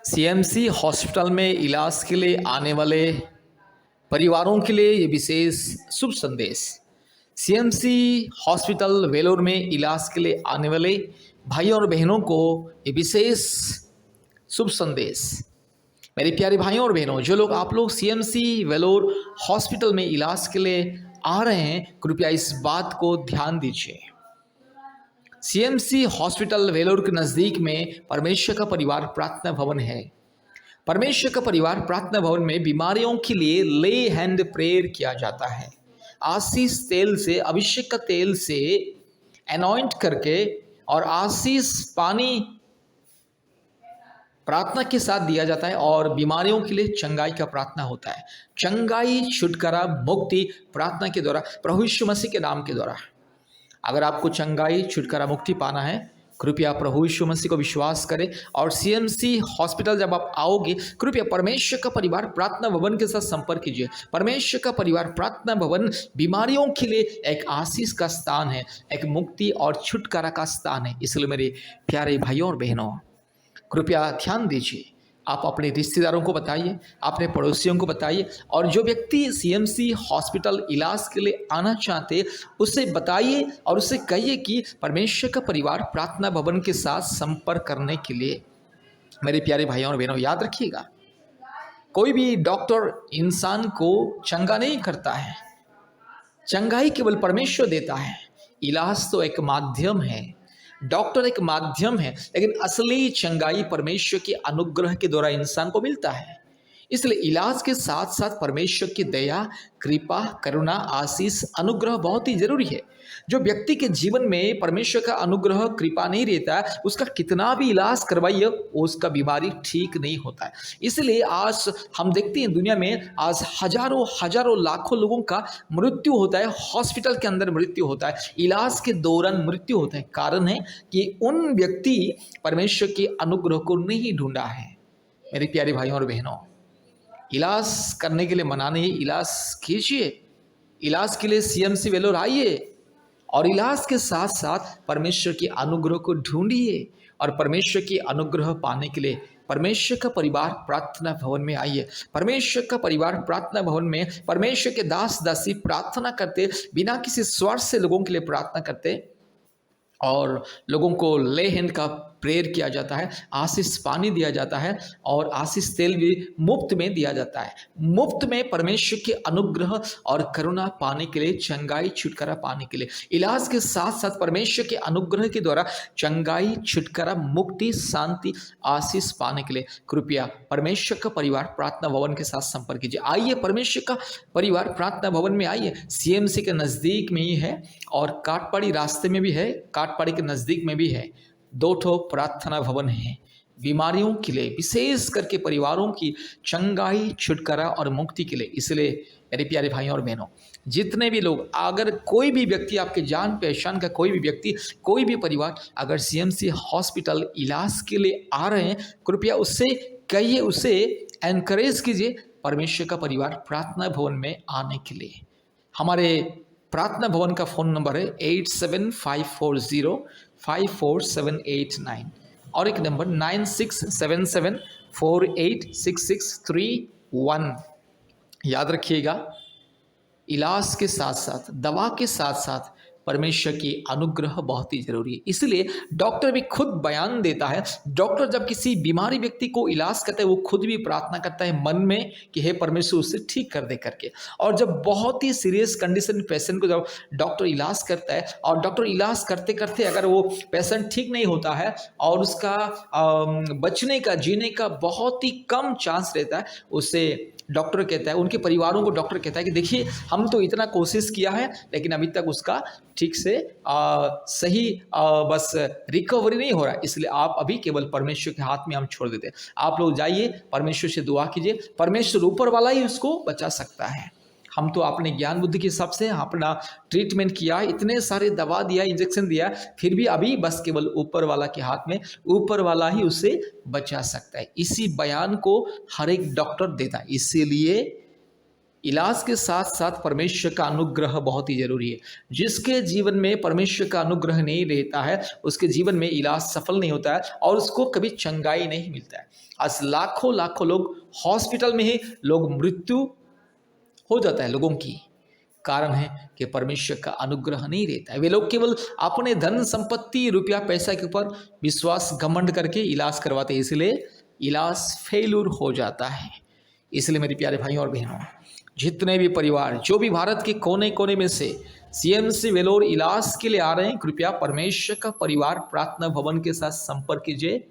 CMC hospital में इलाज के लिए आने वाले परिवारों के लिए ये विशेष शुभ संदेश। सीएमसी हॉस्पिटल वेलोर में इलाज के लिए आने वाले भाइयों और बहनों को ये विशेष शुभ संदेश। मेरे प्यारे भाइयों और बहनों, जो लोग आप लोग सीएमसी वेलोर हॉस्पिटल में इलाज के लिए आ रहे हैं, कृपया इस बात को ध्यान दीजिए। सीएमसी हॉस्पिटल वेलोर के नज़दीक में परमेश्वर का परिवार प्रार्थना भवन है। परमेश्वर का परिवार प्रार्थना भवन में बीमारियों के लिए ले हैंड प्रेयर किया जाता है। आशीष तेल से, अभिषेक का तेल से एनॉइंट करके और आशीष पानी प्रार्थना के साथ दिया जाता है और बीमारियों के लिए चंगाई का प्रार्थना होता है। चंगाई, छुटकारा, मुक्ति प्रार्थना के द्वारा, प्रभु यीशु मसीह के नाम के द्वारा। अगर आपको चंगाई, छुटकारा, मुक्ति पाना है, कृपया प्रभु यीशु मसीह को विश्वास करें और सीएमसी हॉस्पिटल जब आप आओगे, कृपया परमेश्वर का परिवार प्रार्थना भवन के साथ संपर्क कीजिए। परमेश्वर का परिवार प्रार्थना भवन बीमारियों के लिए एक आशीष का स्थान है, एक मुक्ति और छुटकारा का स्थान है। इसलिए मेरे प्यारे भाइयों और बहनों, कृपया ध्यान दीजिए। आप अपने रिश्तेदारों को बताइए, अपने पड़ोसियों को बताइए, और जो व्यक्ति सीएमसी हॉस्पिटल इलाज के लिए आना चाहते उसे बताइए और उसे कहिए कि परमेश्वर का परिवार प्रार्थना भवन के साथ संपर्क करने के लिए। मेरे प्यारे भाइयों और बहनों, याद रखिएगा, कोई भी डॉक्टर इंसान को चंगा नहीं करता है, चंगाई केवल परमेश्वर देता है। इलाज तो एक माध्यम है, डॉक्टर एक माध्यम है, लेकिन असली चंगाई परमेश्वर के अनुग्रह के द्वारा इंसान को मिलता है। इसलिए इलाज के साथ साथ परमेश्वर की दया, कृपा, करुणा, आशीष, अनुग्रह बहुत ही जरूरी है। जो व्यक्ति के जीवन में परमेश्वर का अनुग्रह, कृपा नहीं रहता है, उसका कितना भी इलाज करवाइए, उसका बीमारी ठीक नहीं होता है। इसलिए आज हम देखते हैं दुनिया में आज हजारों हजारों लाखों लोगों का मृत्यु होता है, हॉस्पिटल के अंदर मृत्यु होता है, इलाज के दौरान मृत्यु होता है। कारण है कि उन व्यक्ति परमेश्वर के अनुग्रह को नहीं ढूंढा है। मेरे प्यारे भाइयों और बहनों, इलाज करने के लिए मना नहीं, इलाज कीजिए, इलाज के लिए सीएमसी वेलोर आइए और इलाज के साथ साथ परमेश्वर के अनुग्रह को ढूंढिए और परमेश्वर की अनुग्रह पाने के लिए परमेश्वर का परिवार प्रार्थना भवन में आइए। परमेश्वर का परिवार प्रार्थना भवन में परमेश्वर के दास दासी प्रार्थना करते, बिना किसी स्वार्थ से लोगों के लिए प्रार्थना करते और लोगों को ले हैंड का प्रेयर किया जाता है, आशीष पानी दिया जाता है और आशीष तेल भी मुफ्त में दिया जाता है। मुफ्त में परमेश्वर के अनुग्रह और करुणा पाने के लिए, चंगाई, छुटकारा पाने के लिए, इलाज के साथ साथ परमेश्वर के अनुग्रह के द्वारा चंगाई, छुटकारा, मुक्ति, शांति, आशीष पाने के लिए कृपया परमेश्वर का परिवार प्रार्थना भवन के साथ संपर्क कीजिए। आइए, परमेश्वर का परिवार प्रार्थना भवन में आइए। सीएमसी के नज़दीक में ही है और काटपाड़ी रास्ते में भी है, काटपाड़ी के नज़दीक में भी है। 2 ठो प्रार्थना भवन है बीमारियों के लिए, विशेष करके परिवारों की चंगाई, छुटकारा और मुक्ति के लिए। इसलिए मेरे प्यारे भाइयों और बहनों, जितने भी लोग, अगर कोई भी व्यक्ति, आपके जान पहचान का कोई भी व्यक्ति, कोई भी परिवार अगर सीएमसी हॉस्पिटल इलाज के लिए आ रहे हैं, कृपया उससे कहिए, उसे एनकरेज कीजिए परमेश्वर का परिवार प्रार्थना भवन में आने के लिए। हमारे प्रार्थना भवन का फ़ोन नंबर है 8754054789 और एक नंबर 9677486631। याद रखिएगा, इलाज के साथ साथ, दवा के साथ साथ परमेश्वर की अनुग्रह बहुत ही जरूरी है। इसलिए डॉक्टर भी खुद बयान देता है। डॉक्टर जब किसी बीमारी व्यक्ति को इलाज करता है, वो खुद भी प्रार्थना करता है मन में कि हे परमेश्वर उसे ठीक कर दे करके। और जब बहुत ही सीरियस कंडीशन पेशेंट को जब डॉक्टर इलाज करता है और डॉक्टर इलाज करते करते अगर वो पेशेंट ठीक नहीं होता है और उसका बचने का, जीने का बहुत ही कम चांस रहता है, उसे डॉक्टर कहता है, उनके परिवारों को डॉक्टर कहता है कि देखिए, हम तो इतना कोशिश किया है लेकिन अभी तक उसका ठीक से सही बस रिकवरी नहीं हो रहा है, इसलिए आप अभी केवल परमेश्वर के हाथ में हम छोड़ देते हैं। आप लोग जाइए, परमेश्वर से दुआ कीजिए, परमेश्वर ऊपर वाला ही उसको बचा सकता है। हम तो अपने ज्ञान बुद्धि के हिसाब से अपना ट्रीटमेंट किया, इतने सारे दवा दिया, इंजेक्शन दिया, फिर भी अभी बस केवल ऊपर वाला के हाथ में, ऊपर वाला ही उसे बचा सकता है। इसी बयान को हर एक डॉक्टर देता है। इसीलिए इलाज के साथ साथ परमेश्वर का अनुग्रह बहुत ही जरूरी है। जिसके जीवन में परमेश्वर का अनुग्रह नहीं रहता है, उसके जीवन में इलाज सफल नहीं होता है और उसको कभी चंगाई नहीं मिलता है। आज लाखों लाखों लोग हॉस्पिटल में ही लोग मृत्यु हो जाता है लोगों की। कारण है कि परमेश्वर का अनुग्रह नहीं रहता है। वे लोग केवल अपने धन संपत्ति रुपया पैसा के ऊपर विश्वास घमंड करके इलाज करवाते हैं, इसलिए इलाज फेल्यूर हो जाता है। इसलिए मेरे प्यारे भाइयों और बहनों, जितने भी परिवार जो भी भारत के कोने कोने में से सीएमसी वेलोर इलाज के लिए आ रहे हैं, कृपया परमेश्वर का परिवार प्रार्थना भवन के साथ संपर्क कीजिए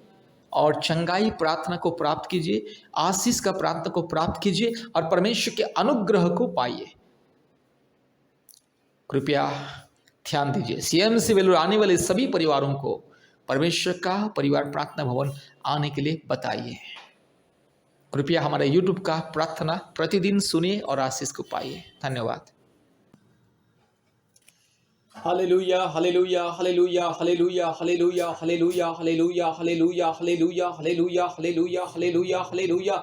और चंगाई प्रार्थना को प्राप्त कीजिए, आशीष का प्रार्थना को प्राप्त कीजिए और परमेश्वर के अनुग्रह को पाइए। कृपया ध्यान दीजिए, सीएमसी वेलूर आने वाले सभी परिवारों को परमेश्वर का परिवार प्रार्थना भवन आने के लिए बताइए। कृपया हमारे YouTube का प्रार्थना प्रतिदिन सुनिए और आशीष को पाइए। धन्यवाद। Hallelujah hallelujah hallelujah hallelujah hallelujah hallelujah hallelujah hallelujah hallelujah hallelujah hallelujah hallelujah hallelujah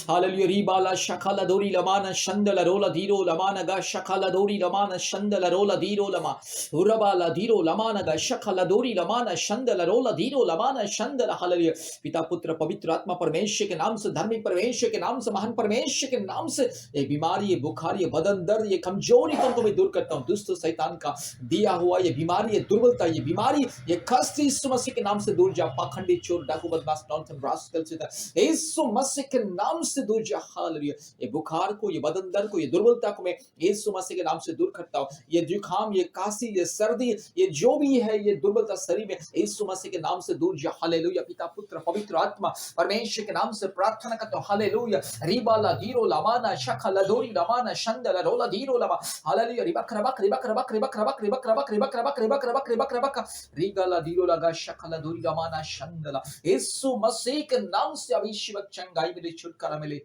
hallelujah रिबाला शखाला दोरी लमाना शंदला रोला दीरो लमाना गा शखाला दोरी लमाना शंदला रोला दीरो लमा उरबाला दीरो लमाना गा शखाला दोरी लमाना शंदला रोला दीरो लमाना शंदला हालेलुया। पिता पुत्र पवित्र आत्मा परमेश्वर के नाम से, धर्मी परमेश्वर के नाम से, महान परमेश्वर के नाम से ये बीमारी, ये बुखार, ये बदन दर्द, ये कमजोरी तुमको मैं दूर करता हूँ। दुष्ट शैतान का दिया हुआ ये बीमारी, ये दुर्बलता, ये बीमारी, ये कष्ट यीशु मसीह के नाम से दूर जा। पाखंडी, चोर, डाकू, बदमाश, नॉनसेंस, रास्कल से यीशु मसीह के नाम से दूर जा। हालेलुया। ये बुखार को, ये बदन दर्द को, ये दुर्बलता को मैं यीशु मसीह के नाम से दूर करता हूं। ये जुकाम, ये काशी, ये सर्दी, ये जो भी है, ये दुर्बलता शरीर में यीशु मसीह के नाम से दूर जा। हालेलुया। पिता पुत्र पवित्र आत्मा परमेश्वर के नाम से प्रार्थना करता हूं। हालेलुया। रिबाला दीरो लमाना शखला दोरी लमाना शंदला रोला दीरो लमा। हालेलुया। रिबक रबक रिबक रबक रिबक रबक रिबक रबक रिबक रबक रिबक रबक रिबक रबक रिगला दीरो लगा शखला दोरी लमाना शंदला। यीशु मसीह के नाम से अभिषेक चंगाई मिले, छुटकारा मिले।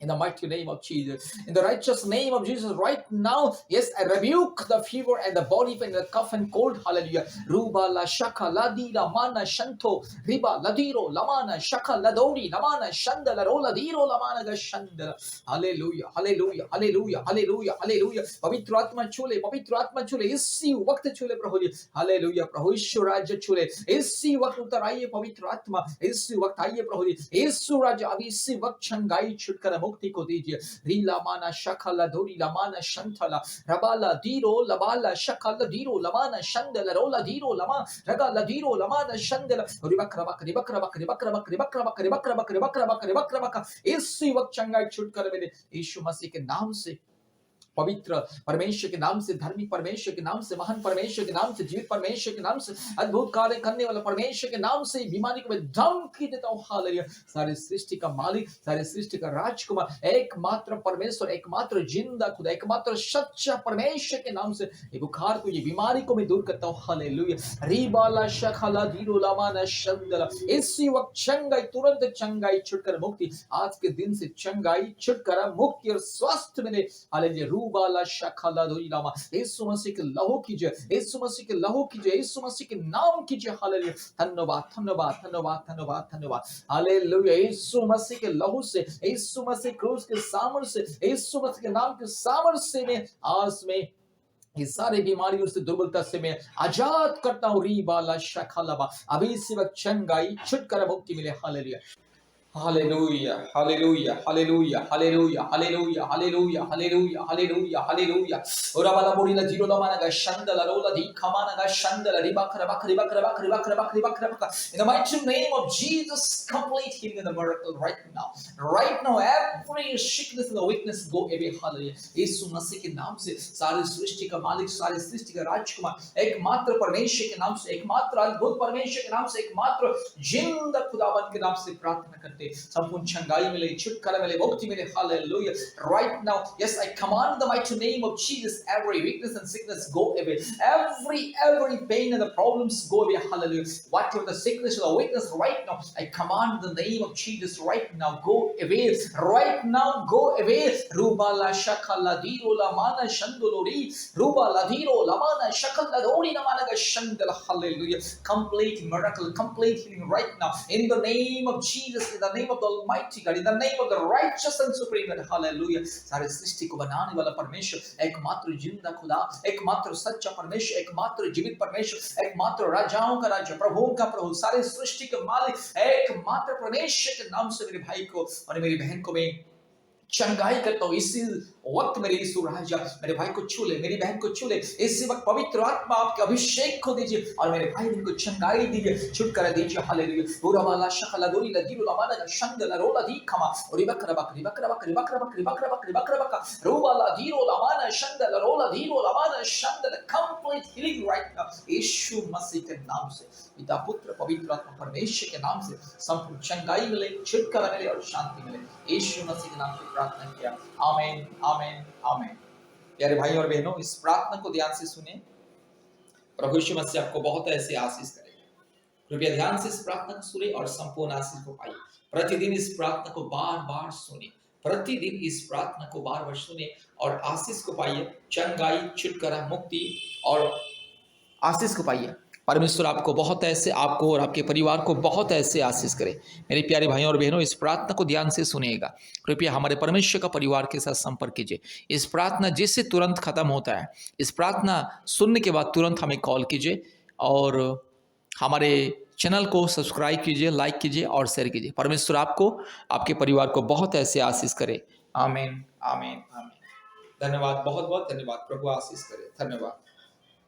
In the mighty name of Jesus, in the righteous name of Jesus, right now, yes, I rebuke the fever and the body pain, the cough and cold. Hallelujah. Ruba la shaka ladi la mana shanto, riba ladiro lamana shaka ladori lamana shanda la rola diro lamana ga shanda. Hallelujah, hallelujah, hallelujah, hallelujah, hallelujah. पवित्र आत्मा छूले इसी वक्त छूले प्रभु जी। Hallelujah. प्रभु यीशु राज्य छूले इसी वक्त, उतर आइए पवित्र आत्मा, इसी वक्त आइए प्रभु जी। यीशु राज्य अभी इसी वक्त छंगाई छुटकारा मुक्ति को दीजिए। रीला माना शखला धोरी लमाना शंथला रबाला दीरो लबाला शखला दीरो लमाना शंदला रोला दीरो लमा रगाला दीरो लमाना शंदला रिबक रबक रिबक रबक रिबक रबक रिबक रबक रिबक रबक रिबक रबक रिबक रबक इसी वक्त चंगाई छुटकारा मिले यीशु मसीह के नाम से, पवित्र परमेश्वर के नाम से, धर्मी परमेश्वर के नाम से, महान परमेश्वर के नाम से, जीवित परमेश्वर के नाम से, अद्भुत कार्य करने वाला परमेश्वर के नाम से बीमारी को मैं धमकी देता हूं। हालेलुया। सारे सृष्टि का मालिक, सारे सृष्टि का राजकुमार, एकमात्र परमेश्वर, एकमात्र जिंदा खुदा, एकमात्र सच्चा परमेश्वर के नाम से ये बुखार को, ये बीमारी को मैं दूर करता हूं। हालेलुया। रीबाला शखला दीरो लामाना शंदला इसी वक्त चंगाई, तुरंत चंगाई, छुटकारा मुक्ति, आज के दिन से चंगाई, छुटकारा मुक्ति और स्वास्थ्य मिले। हालेलुया। रूबाला शखला दोरी लामा। यीशु मसीह के लहू कीजिए, यीशु मसीह के लहू कीजिए, यीशु मसीह के नाम कीजिए। हालेलुया। धन्यवाद धन्यवाद धन्यवाद धन्यवाद धन्यवाद। हालेलुया। यीशु मसीह के लहू से, यीशु मसीह क्रूस के सामर्थ्य से, यीशु मसीह के नाम के सामर्थ्य से मैं आज में ये सारे बीमारियों से, दुर्बलता से मैं आजाद करता हूँ। रीबाला शखला, अभी इसी वक्त चंगाई, छुटकारा मुक्ति मिले। Hallelujah. Hallelujah, hallelujah, hallelujah, hallelujah, hallelujah, hallelujah, hallelujah, hallelujah, hallelujah. Ora bala bori la jiro la mana ga shandala rola di kamana ga shandala ribakra bakri bakra bakri bakra bakri bakra bakra. In the mighty name of Jesus, complete healing and the miracle right now. Right now, every sickness and the weakness go away. Hallelujah. यीशु मसीह के नाम से सारी सृष्टि का मालिक, सारी सृष्टि का राजकुमार, एकमात्र परमेश्वर के नाम से, एकमात्र अद्भुत परमेश्वर के नाम से, एकमात्र जिंदा खुदावन के नाम से प्रार्थना करते संपूर्ण चंगाई मिले, छुटकारा मिले, मुक्ति मिले। Hallelujah. Right now, yes, I command the mighty name of Jesus, every weakness and sickness go away, every pain and the problems go away. Hallelujah. Whatever the sickness or the weakness right now, I command the name of Jesus right now go away, right now go away. Ruba la shakala diro la mana shandolori, ruba la diro la mana shakala dori la mana ga shandala. Hallelujah. Complete miracle, complete healing right now in the name of Jesus, in the name of the Almighty God, in the name of the righteous and supreme God, hallelujah. सारे सृष्टि को बनाने वाला परमेश्वर, एकमात्र जिंदा खुदा, एकमात्र सच्चा परमेश्वर, एकमात्र जीवित परमेश्वर, एकमात्र राजाओं का राजा, प्रभुओं का प्रभु, सारे सृष्टि के मालिक, एकमात्र परमेश्वर के नाम से मेरे भाई को और मेरी बहन को मैं चंगाई करता हूँ। इसी वक्त मेरे यीशु राजा मेरे भाई को छू ले, मेरी बहन को छू ले। इसी वक्त पवित्र आत्मा आपके अभिषेक को दीजिए और मेरे भाई बहन को चंगाई दीजिए, छुटकारा दीजिए। हालेलुया। पूरा वाला शकला दोरी लगी लमाना शंगला रोला दी खमा रिबक रबक रिबक रबक रिबक रबक रिबक रबक रिबक रबक रोवाला धीरो लमाना शंगला रोला धीरो लमाना Shringla complete healing right now यीशु मसीह के नाम से, पिता पुत्र पवित्र आत्मा परमेश्वर के नाम से संपूर्ण चंगाई मिले, छुटकारा मिले और शांति मिले। यीशु मसीह के नाम से प्रार्थना किया। आमीन आमीन आमीन। प्यारे भाई और बहनों, इस प्रार्थना को ध्यान से सुने। प्रभु यीशु मसीह आपको बहुत ऐसे आशीष करेगा। कृपया ध्यान से इस प्रार्थना को सुने और संपूर्ण आशीष को पाइए। प्रतिदिन इस प्रार्थना को बार बार सुने, प्रतिदिन इस प्रार्थना को बार बार सुने और आशीष को पाइए। चंगाई, छुटकारा, मुक्ति और आशीष को पाइए। परमेश्वर आपको बहुत ऐसे, आपको और आपके परिवार को बहुत ऐसे आशीष करे। मेरे प्यारे भाइयों और बहनों, इस प्रार्थना को ध्यान से सुनिएगा। कृपया हमारे परमेश्वर का परिवार के साथ संपर्क कीजिए। इस प्रार्थना जिससे तुरंत खत्म होता है, इस प्रार्थना सुनने के बाद तुरंत हमें कॉल कीजिए और हमारे चैनल को सब्सक्राइब कीजिए, लाइक कीजिए और शेयर कीजिए। परमेश्वर आपको, आपके परिवार को बहुत ऐसे आशीष करे। आमीन आमीन आमीन। धन्यवाद, बहुत बहुत धन्यवाद। प्रभु आशीष करे। धन्यवाद।